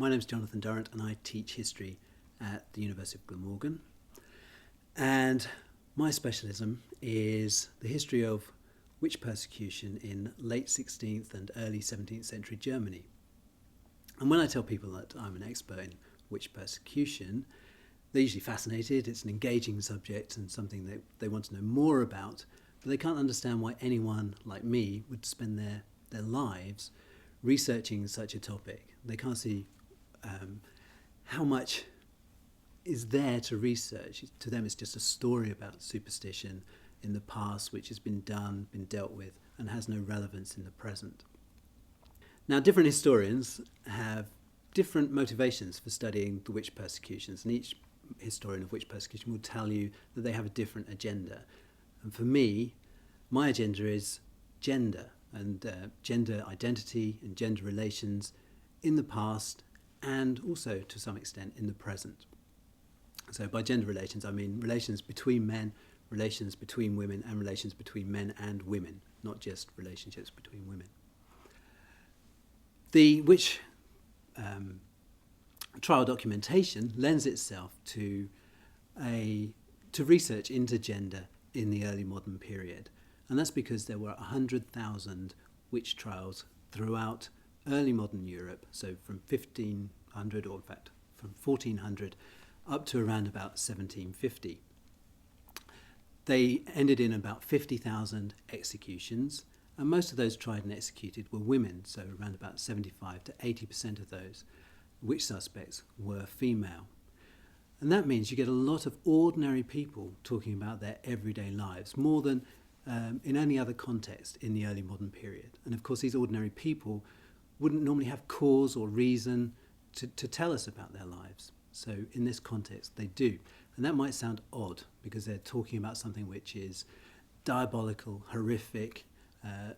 My name's Jonathan Durrant and I teach history at the University of Glamorgan. And my specialism is the history of witch persecution in late 16th and early 17th century Germany. And when I tell people that I'm an expert in witch persecution, they're usually fascinated. It's an engaging subject and something that they want to know more about, but they can't understand why anyone like me would spend their lives researching such a topic. They can't see how much is there to research. To them it's just a story about superstition in the past which has been done, been dealt with, and has no relevance in the present. Now, different historians have different motivations for studying the witch persecutions, and each historian of witch persecution will tell you that they have a different agenda. And for me, my agenda is gender and gender identity and gender relations in the past and also to some extent in the present. So by gender relations I mean relations between men, relations between women, and relations between men and women, not just relationships between women. The witch trial documentation lends itself to research into gender in the early modern period, and that's because there were 100,000 witch trials throughout early modern Europe, so from 1500, or in fact from 1400 up to around about 1750. They ended in about 50,000 executions, and most of those tried and executed were women, so around about 75 to 80% of those witch suspects were female. And that means you get a lot of ordinary people talking about their everyday lives, more than in any other context in the early modern period. And of course these ordinary people wouldn't normally have cause or reason to tell us about their lives. So in this context they do. And that might sound odd because they're talking about something which is diabolical, horrific,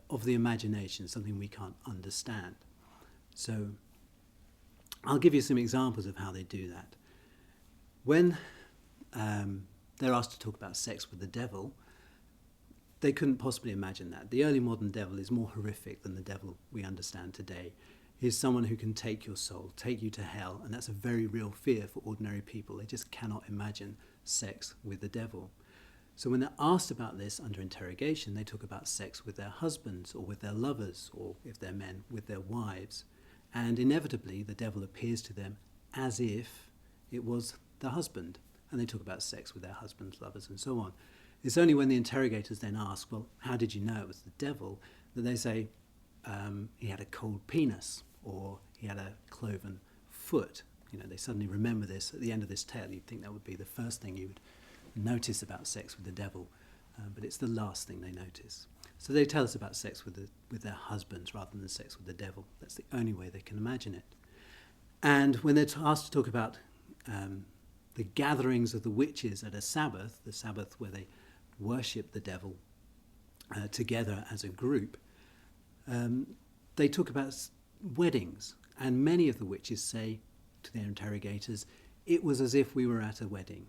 of the imagination, something we can't understand. So I'll give you some examples of how they do that. When they're asked to talk about sex with the devil, they couldn't possibly imagine that. The early modern devil is more horrific than the devil we understand today. He's someone who can take your soul, take you to hell, and that's a very real fear for ordinary people. They just cannot imagine sex with the devil. So when they're asked about this under interrogation, they talk about sex with their husbands or with their lovers, or if they're men, with their wives. And inevitably the devil appears to them as if it was the husband, and they talk about sex with their husbands, lovers, and so on. It's only when the interrogators then ask, well, how did you know it was the devil, that they say he had a cold penis or he had a cloven foot. You know, they suddenly remember this at the end of this tale. You'd think that would be the first thing you would notice about sex with the devil, but it's the last thing they notice. So they tell us about sex with their husbands rather than sex with the devil. That's the only way they can imagine it. And when they're asked to talk about the gatherings of the witches at a Sabbath, the Sabbath where they worship the devil together as a group, they talk about weddings. And many of the witches say to their interrogators, it was as if we were at a wedding.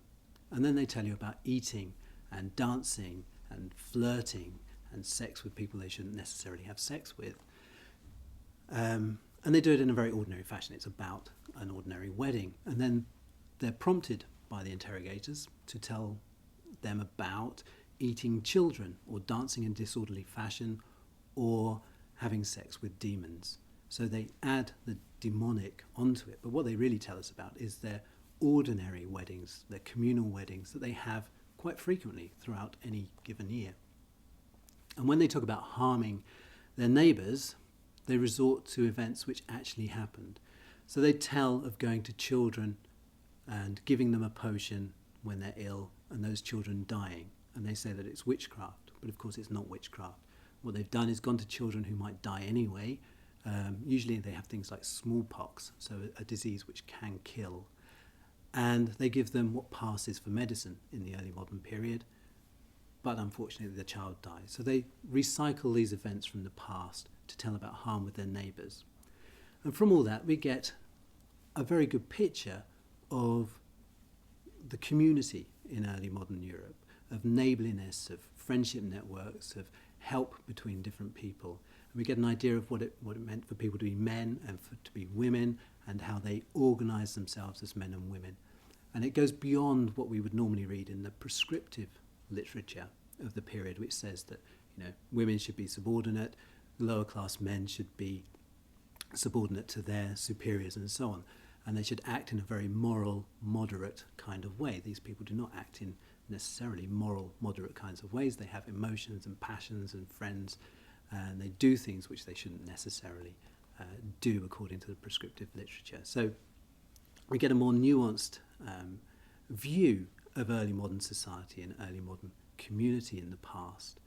And then they tell you about eating and dancing and flirting and sex with people they shouldn't necessarily have sex with. And they do it in a very ordinary fashion. It's about an ordinary wedding. And then they're prompted by the interrogators to tell them about eating children or dancing in disorderly fashion or having sex with demons. So they add the demonic onto it. But what they really tell us about is their ordinary weddings, their communal weddings that they have quite frequently throughout any given year. And when they talk about harming their neighbours, they resort to events which actually happened. So they tell of going to children and giving them a potion when they're ill and those children dying. And they say that it's witchcraft, but of course it's not witchcraft. What they've done is gone to children who might die anyway. Usually they have things like smallpox, so a disease which can kill. And they give them what passes for medicine in the early modern period, but unfortunately the child dies. So they recycle these events from the past to tell about harm with their neighbours. And from all that we get a very good picture of the community in early modern Europe, of neighbourliness, of friendship networks, of help between different people. And we get an idea of what it meant for people to be men and to be women, and how they organise themselves as men and women. And it goes beyond what we would normally read in the prescriptive literature of the period, which says that, you know, women should be subordinate, lower class men should be subordinate to their superiors and so on, and they should act in a very moral, moderate kind of way. These people do not act in necessarily moral, moderate kinds of ways. They have emotions and passions and friends, and they do things which they shouldn't necessarily do according to the prescriptive literature. So we get a more nuanced view of early modern society and early modern community in the past,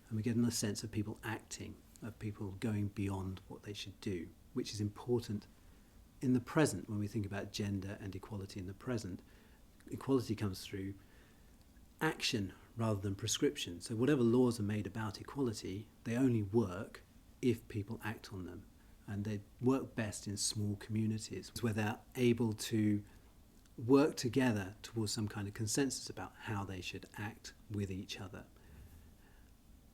and we get a sense of people acting, of people going beyond what they should do, which is important in the present. When we think about gender and equality in the present, equality comes through action rather than prescription. So whatever laws are made about equality, they only work if people act on them, and they work best in small communities where they're able to work together towards some kind of consensus about how they should act with each other.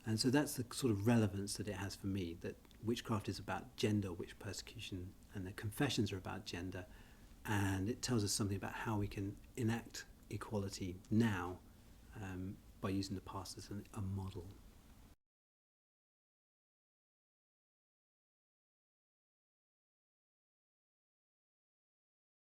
And so that's the sort of relevance that it has for me, that witchcraft is about gender, witch persecution, and the confessions are about gender, and it tells us something about how we can enact equality now by using the past as a model.